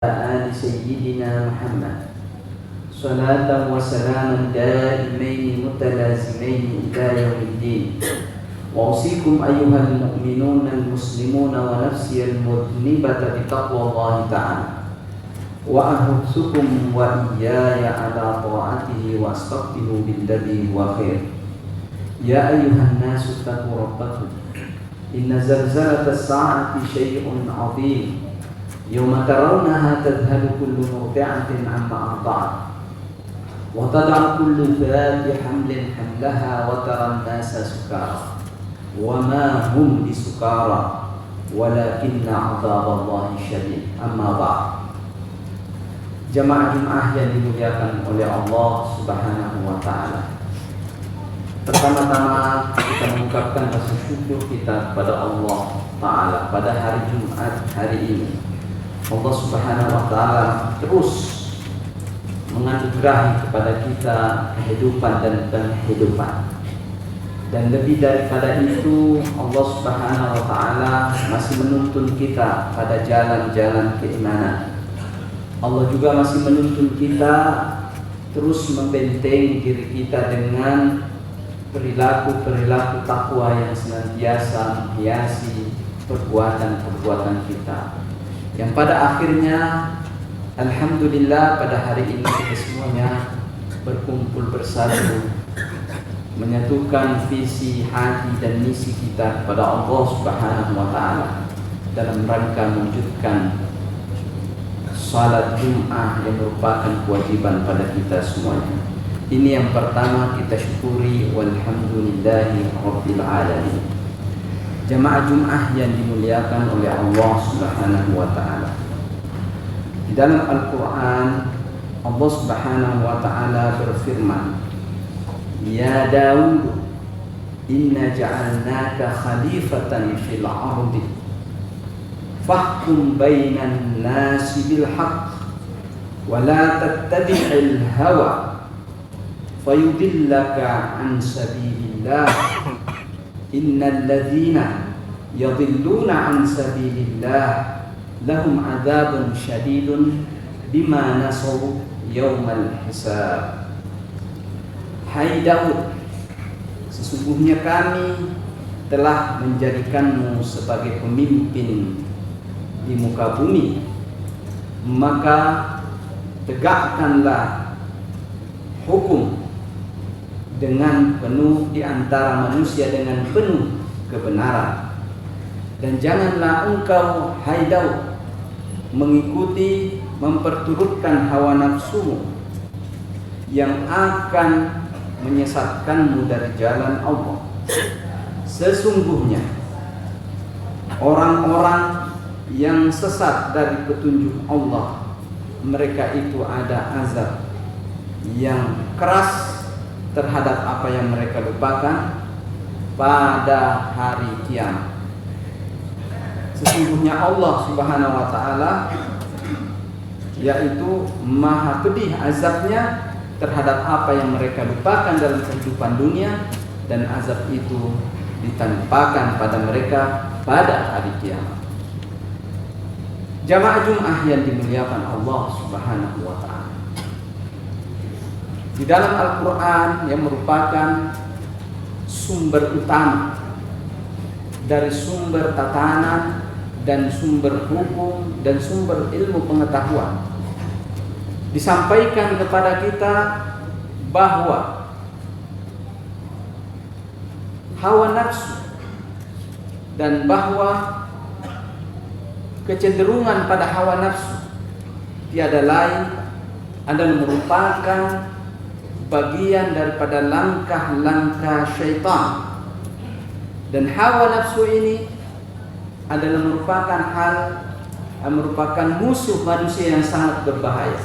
آل سيدنا محمد صلاة وسلاما دائمين متلازمين إلى يوم الدين. وأوصيكم أيها المؤمنون المسلمون ونفسي المذنبة بتقوى الله تعالى، وأحثكم وإياي على طاعته واستغفروا بالذي هو خير. يا أيها الناس اتقوا ربكم إن زلزلة الساعة شيء عظيم يوم ترونها تذهل كل مرضعة عما أرضعت وتضع كل ذات حمل حملها وترى الناس سكارى وما هم بسكارى ولكن عذاب الله شديد. أما بعد. Jamaah Jumat yang dimuliakan oleh Allah Subhanahu wa taala. Pertama-tama kita mengucapkan rasa syukur kita kepada Allah taala pada hari Jumat hari ini. Allah Subhanahu wa taala terus menganugerahi kepada kita kehidupan dan penghidupan. Dan lebih daripada itu, Allah Subhanahu wa taala masih menuntun kita pada jalan-jalan keimanan. Allah juga masih menuntun kita terus membentengi diri kita dengan perilaku-perilaku takwa yang senantiasa menghiasi perbuatan-perbuatan kita. Yang pada akhirnya, alhamdulillah pada hari ini kita semuanya berkumpul bersatu, menyatukan visi, hati dan misi kita kepada Allah Subhanahu wa taala dalam rangka mewujudkan salat Jumat yang merupakan kewajiban pada kita semuanya. Ini yang pertama kita syukuri, walhamdulillahi rabbil alamin. Jamaah Jumat yang dimuliakan oleh Allah Subhanahu wa taala. Di dalam Al-Qur'an Allah Subhanahu wa taala berfirman, "Ya Daud, inna ja'alnaka khalifatan fil ardi fahkum bainan nasi bil haqq wa la tattabi'il hawa fayudillaka an sabilillah innal ladzina yadhilluna an sabilillah lahum adzabun syadidun bima nasaw yaumal hisab." Hai Daud, sesungguhnya kami telah menjadikanmu sebagai pemimpin di muka bumi, maka tegakkanlah hukum dengan penuh di antara manusia dengan penuh kebenaran, dan janganlah engkau hai Daud mengikuti memperturutkan hawa nafsumu yang akan menyesatkanmu dari jalan Allah. Sesungguhnya orang-orang yang sesat dari petunjuk Allah, mereka itu ada azab yang keras terhadap apa yang mereka lupakan pada hari kiamat. Sesungguhnya Allah Subhanahu wa taala yaitu maha pedih azabnya terhadap apa yang mereka lupakan dalam kehidupan dunia, dan azab itu ditampakkan pada mereka pada hari kiamat. Jamaah Jumat yang dimuliakan Allah Subhanahu wa taala. Di dalam Al-Qur'an yang merupakan sumber utama dari sumber tatanan dan sumber hukum dan sumber ilmu pengetahuan, disampaikan kepada kita bahwa hawa nafsu dan bahwa kecenderungan pada hawa nafsu tiada lain adalah merupakan bagian daripada langkah-langkah syaitan, dan hawa nafsu ini adalah merupakan musuh manusia yang sangat berbahaya.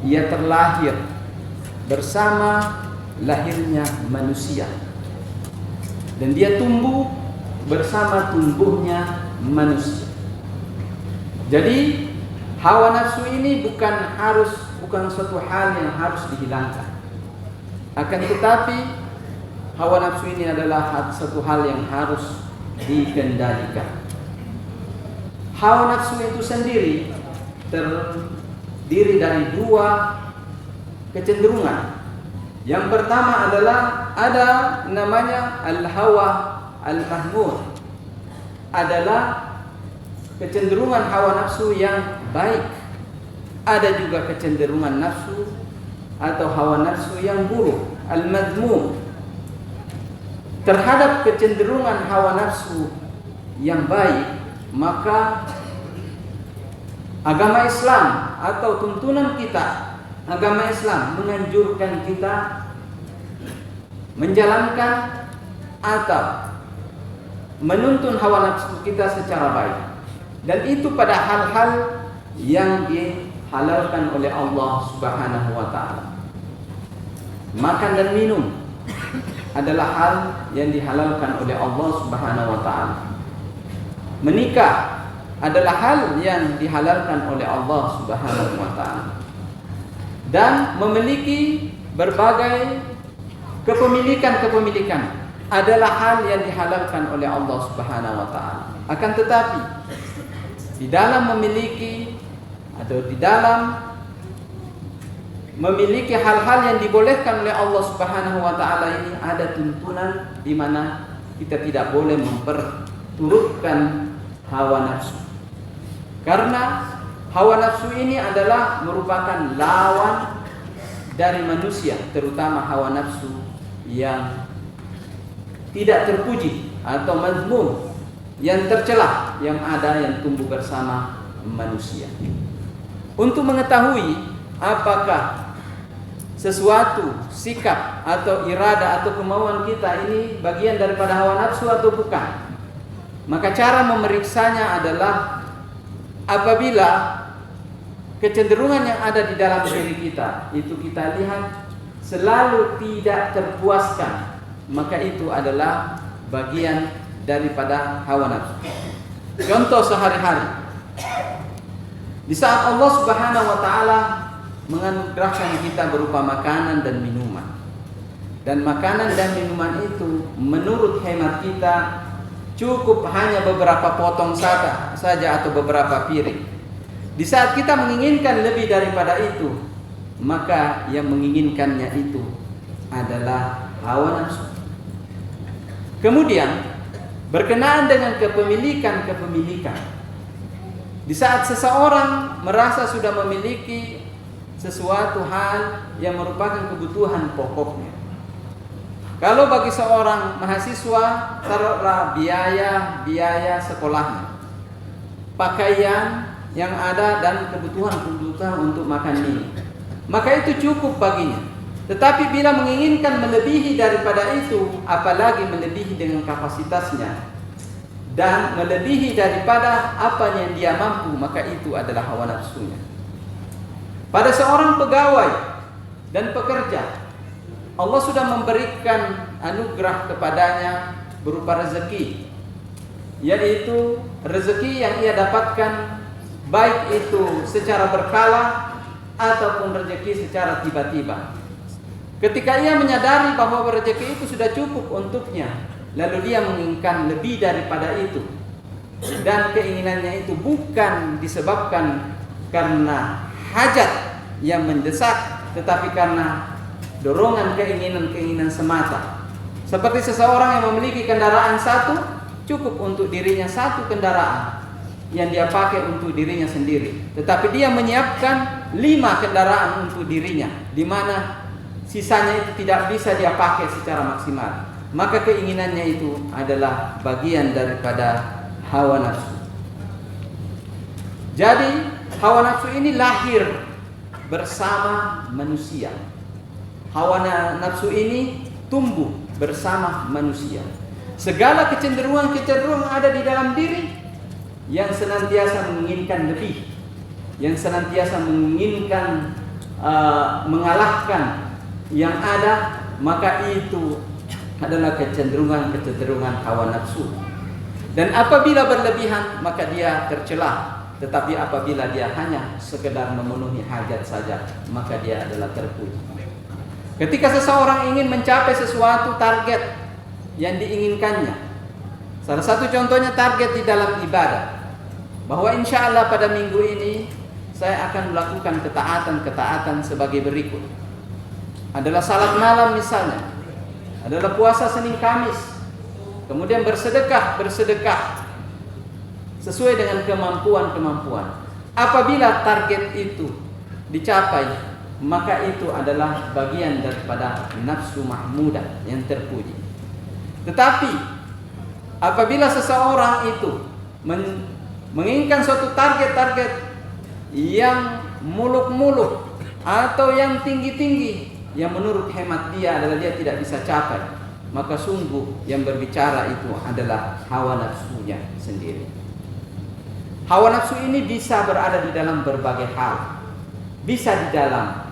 Ia terlahir bersama lahirnya manusia, dan dia tumbuh bersama tumbuhnya manusia. Jadi hawa nafsu ini bukan suatu hal yang harus dihilangkan. Akan tetapi hawa nafsu ini adalah satu hal yang harus dikendalikan. Hawa nafsu itu sendiri terdiri dari dua kecenderungan. Yang pertama adalah ada namanya al-hawa al-mahmud, adalah kecenderungan hawa nafsu yang baik. Ada juga kecenderungan nafsu atau hawa nafsu yang buruk, al-madmum. Terhadap kecenderungan hawa nafsu yang baik, maka agama Islam atau tuntunan kita, agama Islam menganjurkan kita menjalankan atau menuntun hawa nafsu kita secara baik. Dan itu pada hal-hal yang dihalalkan oleh Allah Subhanahu wa taala. Makan dan minum adalah hal yang dihalalkan oleh Allah Subhanahu wa taala. Menikah adalah hal yang dihalalkan oleh Allah Subhanahu wa taala. Dan memiliki berbagai kepemilikan adalah hal yang dihalalkan oleh Allah Subhanahu wa taala. Akan tetapi di dalam memiliki atau di dalam memiliki hal-hal yang dibolehkan oleh Allah Subhanahu wa taala ini ada tuntunan di mana kita tidak boleh memperturutkan hawa nafsu. Karena hawa nafsu ini adalah merupakan lawan dari manusia, terutama hawa nafsu yang tidak terpuji atau mazmum, yang tercela, yang ada yang tumbuh bersama manusia. Untuk mengetahui apakah sesuatu sikap atau irada atau kemauan kita ini bagian daripada hawa nafsu atau bukan, maka cara memeriksanya adalah apabila kecenderungan yang ada di dalam diri kita itu kita lihat selalu tidak terpuaskan, maka itu adalah bagian daripada hawa nafsu. Contoh sehari-hari, di saat Allah Subhanahu wa taala menganugerahkan kita berupa makanan dan minuman, dan makanan dan minuman itu menurut hemat kita cukup hanya beberapa potong saja atau beberapa piring. Di saat kita menginginkan lebih daripada itu, maka yang menginginkannya itu adalah hawa nafsu. Kemudian berkenaan dengan kepemilikan, di saat seseorang merasa sudah memiliki sesuatu hal yang merupakan kebutuhan pokoknya. Kalau bagi seorang mahasiswa, taruhlah biaya sekolahnya, pakaian yang ada dan kebutuhan untuk makan minum, maka itu cukup baginya. Tetapi bila menginginkan melebihi daripada itu, apalagi melebihi dengan kapasitasnya dan melebihi daripada apa yang dia mampu, maka itu adalah hawa nafsunya. Pada seorang pegawai dan pekerja, Allah sudah memberikan anugerah kepadanya berupa rezeki, yaitu rezeki yang ia dapatkan baik itu secara berkala ataupun rezeki secara tiba-tiba. Ketika ia menyadari bahwa rezeki itu sudah cukup untuknya, lalu dia menginginkan lebih daripada itu, dan keinginannya itu bukan disebabkan karena hajat yang mendesak, tetapi karena dorongan keinginan semata. Seperti seseorang yang memiliki kendaraan satu, cukup untuk dirinya satu kendaraan yang dia pakai untuk dirinya sendiri, tetapi dia menyiapkan 5 kendaraan untuk dirinya, di mana sisanya itu tidak bisa dia pakai secara maksimal. Maka keinginannya itu adalah bagian daripada hawa nafsu. Jadi hawa nafsu ini lahir bersama manusia. Hawa nafsu ini tumbuh bersama manusia. Segala kecenderungan ada di dalam diri yang senantiasa menginginkan lebih, yang senantiasa menginginkan mengalahkan yang ada, maka itu adalah kecenderungan hawa nafsu. Dan apabila berlebihan, maka dia tercela. Tetapi apabila dia hanya sekedar memenuhi hajat saja, maka dia adalah terpuji. Ketika seseorang ingin mencapai sesuatu target yang diinginkannya, salah satu contohnya target di dalam ibadah, bahwa insya Allah pada minggu ini saya akan melakukan ketaatan-ketaatan sebagai berikut. Adalah salat malam misalnya, adalah puasa Senin Kamis, kemudian bersedekah sesuai dengan kemampuan. Apabila target itu dicapai, maka itu adalah bagian daripada nafsu mahmudah yang terpuji. Tetapi apabila seseorang itu menginginkan suatu target yang muluk-muluk atau yang tinggi-tinggi, yang menurut hemat dia adalah dia tidak bisa capai, maka sungguh yang berbicara itu adalah hawa nafsunya sendiri. Hawa nafsu ini bisa berada di dalam berbagai hal. Bisa di dalam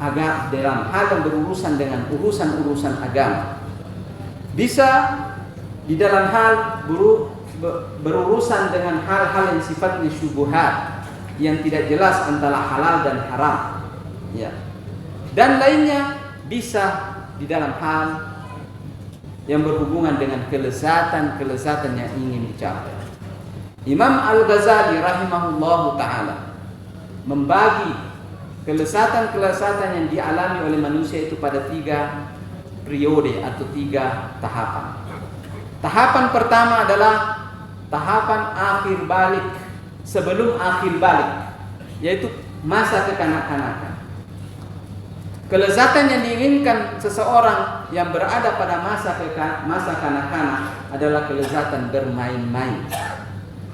hal yang berurusan dengan urusan agama. Bisa di dalam hal berurusan dengan hal-hal yang sifatnya syubhat, yang tidak jelas antara halal dan haram. Ya. Dan lainnya bisa di dalam hal yang berhubungan dengan kelezatan yang ingin dicapai. Imam Al-Ghazali rahimahullahu ta'ala membagi kelezatan yang dialami oleh manusia itu pada 3 periode atau 3 tahapan. Tahapan pertama adalah tahapan akhir balik, sebelum akhir balik, yaitu masa kekanak-kanakan. Kelezatan yang diinginkan seseorang yang berada pada masa kanak-kanak adalah kelezatan bermain-main.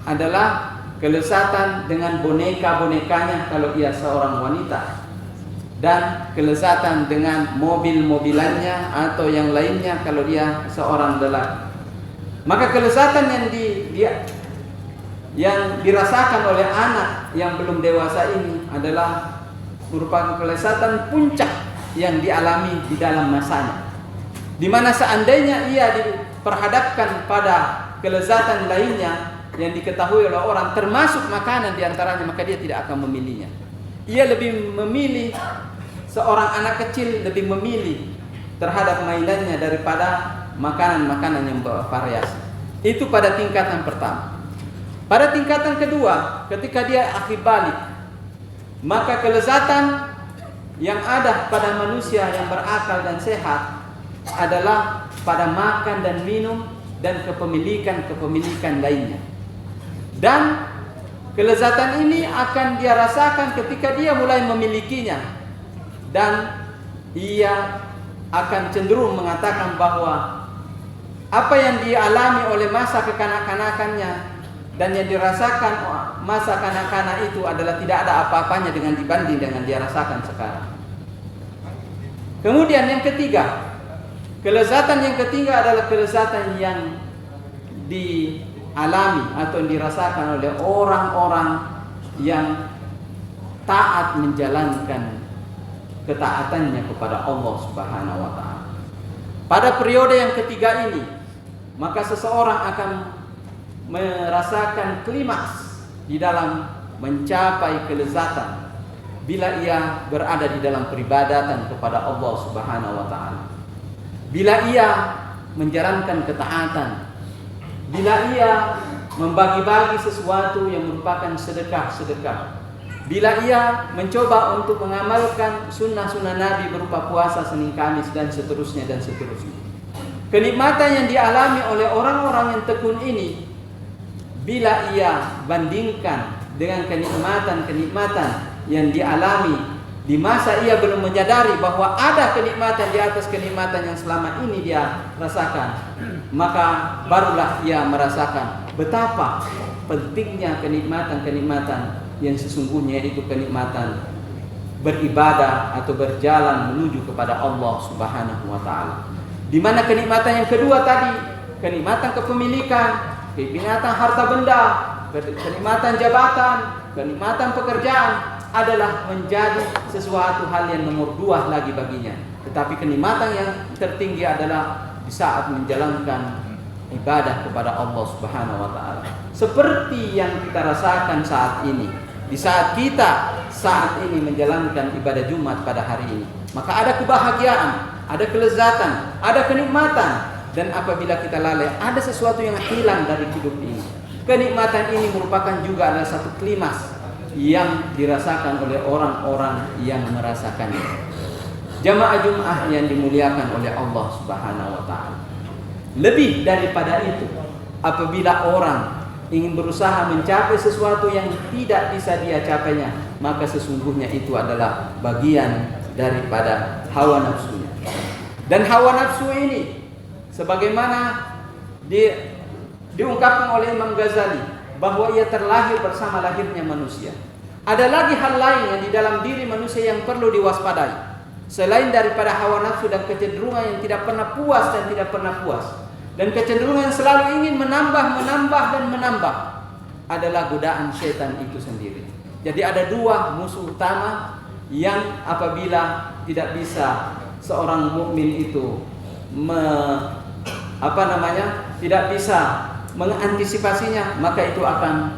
Adalah kelezatan dengan boneka-bonekanya kalau ia seorang wanita, dan kelezatan dengan mobil-mobilannya atau yang lainnya kalau dia seorang lelaki. Maka kelezatan yang dirasakan oleh anak yang belum dewasa ini adalah merupakan kelezatan puncak yang dialami di dalam masanya, di mana seandainya ia diperhadapkan pada kelezatan lainnya yang diketahui oleh orang, termasuk makanan diantaranya, maka dia tidak akan memilihnya. Ia lebih memilih, seorang anak kecil lebih memilih terhadap mainannya daripada makanan-makanan yang bervariasi. Itu pada tingkatan pertama. Pada tingkatan kedua, ketika dia akhir balik, maka kelezatan yang ada pada manusia yang berakal dan sehat adalah pada makan dan minum dan kepemilikan lainnya. Dan kelezatan ini akan dia rasakan ketika dia mulai memilikinya, dan ia akan cenderung mengatakan bahwa apa yang dialami oleh masa kekanak-kanakannya dan yang dirasakan masa kanak-kanak itu adalah tidak ada apa-apanya dibanding dengan dia rasakan sekarang. Kemudian yang ketiga, kelezatan yang ketiga adalah kelezatan yang dialami atau yang dirasakan oleh orang-orang yang taat menjalankan ketaatannya kepada Allah Subhanahu wa taala. Pada periode yang ketiga ini, maka seseorang akan merasakan klimaks di dalam mencapai kelezatan bila ia berada di dalam peribadatan kepada Allah Subhanahu wa taala. Bila ia menjalankan ketaatan, bila ia membagi-bagi sesuatu yang merupakan sedekah, bila ia mencoba untuk mengamalkan sunnah-sunnah Nabi berupa puasa Senin Kamis dan seterusnya. Kenikmatan yang dialami oleh orang-orang yang tekun ini, bila ia bandingkan dengan kenikmatan yang dialami di masa ia belum menyadari bahwa ada kenikmatan di atas kenikmatan yang selama ini dia rasakan, maka barulah ia merasakan betapa pentingnya kenikmatan yang sesungguhnya itu kenikmatan beribadah atau berjalan menuju kepada Allah Subhanahu wa taala. Di mana kenikmatan yang kedua tadi, kenikmatan kepemilikan, kenikmatan harta benda, kenikmatan jabatan, kenikmatan pekerjaan adalah menjadi sesuatu hal yang nomor 2 lagi baginya. Tetapi kenikmatan yang tertinggi adalah di saat menjalankan ibadah kepada Allah Subhanahu wa taala. Seperti yang kita rasakan saat ini. Di saat kita saat ini menjalankan ibadah Jumat pada hari ini, maka ada kebahagiaan, ada kelezatan, ada kenikmatan. Dan apabila kita lalai, ada sesuatu yang hilang dari hidup ini. Kenikmatan ini merupakan juga adalah satu klimaks yang dirasakan oleh orang-orang yang merasakannya. Jamaah Jumat yang dimuliakan oleh Allah Subhanahu wa taala. Lebih daripada itu, apabila orang ingin berusaha mencapai sesuatu yang tidak bisa dia capainya, maka sesungguhnya itu adalah bagian daripada hawa nafsunya. Dan hawa nafsu ini sebagaimana diungkapkan oleh Imam Ghazali bahwa ia terlahir bersama lahirnya manusia. Ada lagi hal lain yang di dalam diri manusia yang perlu diwaspadai selain daripada hawa nafsu dan kecenderungan yang tidak pernah puas dan tidak pernah puas, dan kecenderungan yang selalu ingin menambah dan menambah, adalah godaan syaitan itu sendiri. Jadi ada dua musuh utama yang apabila tidak bisa seorang mukmin itu tidak bisa mengantisipasinya, maka itu akan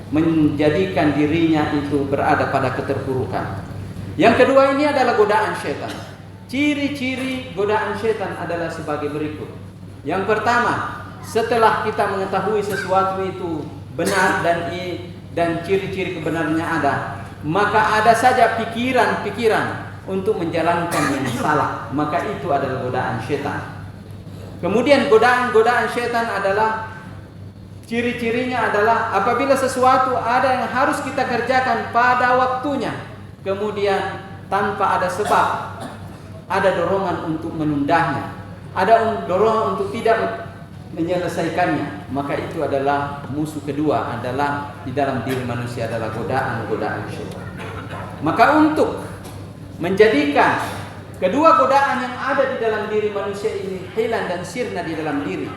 menjadikan dirinya itu berada pada keterpurukan. Yang kedua ini adalah godaan syaitan. Ciri-ciri godaan syaitan adalah sebagai berikut. Yang pertama, setelah kita mengetahui sesuatu itu benar dan ciri-ciri kebenarannya ada, maka ada saja pikiran-pikiran untuk menjalankan yang salah, maka itu adalah godaan syaitan. Kemudian godaan syaitan adalah ciri-cirinya adalah apabila sesuatu ada yang harus kita kerjakan pada waktunya, kemudian tanpa ada sebab, ada dorongan untuk menundanya, ada dorongan untuk tidak menyelesaikannya, maka itu adalah musuh kedua adalah di dalam diri manusia adalah godaan syaitan. Maka untuk menjadikan kedua godaan yang ada di dalam diri manusia ini hilang dan sirna di dalam diri,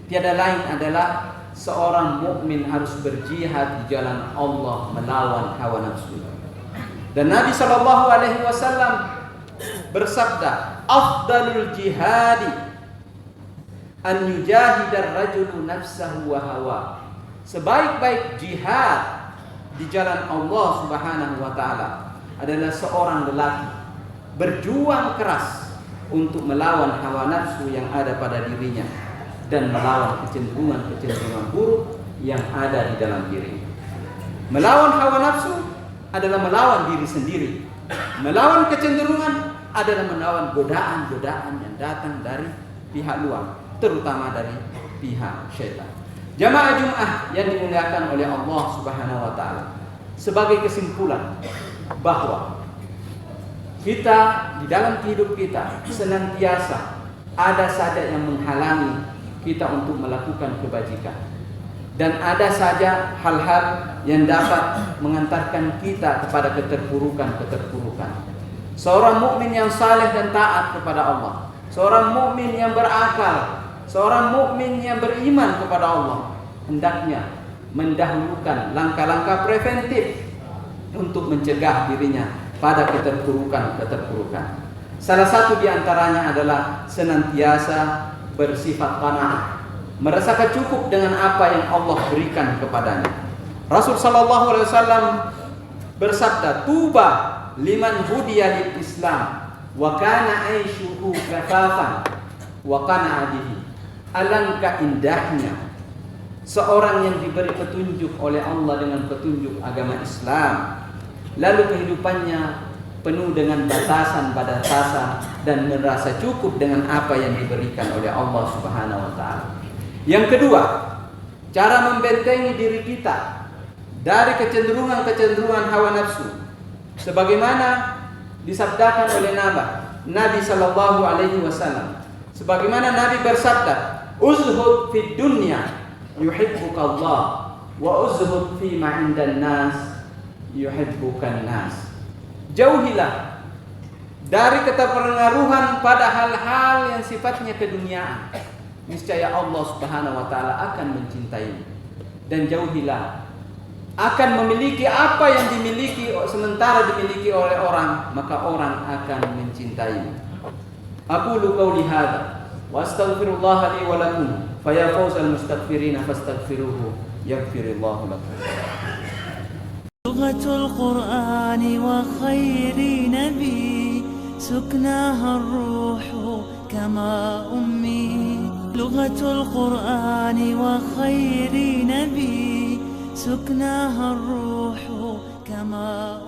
tiada lain adalah seorang mukmin harus berjihad di jalan Allah melawan hawa nafsu. Dan Nabi sallallahu alaihi wasallam bersabda, "Afdalul jihadi an yujahidar rajulu nafsahu wa hawa." Sebaik-baik jihad di jalan Allah Subhanahu wa taala adalah seorang lelaki berjuang keras untuk melawan hawa nafsu yang ada pada dirinya dan melawan kecenderungan buruk yang ada di dalam diri. Melawan hawa nafsu adalah melawan diri sendiri. Melawan kecenderungan adalah melawan godaan-godaan yang datang dari pihak luar, terutama dari pihak syaitan. Jamaah Jumat yang dimuliakan oleh Allah Subhanahu wa taala, sebagai kesimpulan bahwa kita di dalam hidup kita senantiasa ada saja yang menghalangi kita untuk melakukan kebajikan, dan ada saja hal-hal yang dapat mengantarkan kita kepada keterpurukan. Seorang mukmin yang saleh dan taat kepada Allah, seorang mukmin yang berakal, seorang mukmin yang beriman kepada Allah, hendaknya mendahulukan langkah-langkah preventif untuk mencegah dirinya pada keterpurukan. Salah satu di antaranya adalah senantiasa bersifat qanaah, merasakan cukup dengan apa yang Allah berikan kepadanya. Rasul sallallahu alaihi wasallam bersabda, "Tuba liman hudiya lil Islam wa kana aishuhu kafafan wa qana'a bihi." Alangkah indahnya seorang yang diberi petunjuk oleh Allah dengan petunjuk agama Islam, lalu kehidupannya penuh dengan batasan dan merasa cukup dengan apa yang diberikan oleh Allah Subhanahu wa taala. Yang kedua, cara membentengi diri kita dari kecenderungan hawa nafsu, sebagaimana disabdakan oleh Nabi sallallahu alaihi wasallam. Sebagaimana Nabi bersabda, "Uzhud fid dunya yuhibbuka Allah, wa uzhud fi ma 'indan nas yuhibbukan nas." Jauhilah dari keterpengaruhan pada hal-hal yang sifatnya keduniaan, niscaya Allah Subhanahu wa taala akan mencintaimu. Dan jauhilah akan memiliki apa yang dimiliki sementara dimiliki oleh orang, maka orang akan mencintaimu. Aqulu qouli hadza wa astaghfirullah li wa lakum fa ya fawzal mustaghfirin fastaghfiruhu yaghfirullahu lakum. لغة القرآن وخير نبي سكناها الروح كما أمي. لغة القرآن وخير نبي سكناها الروح كما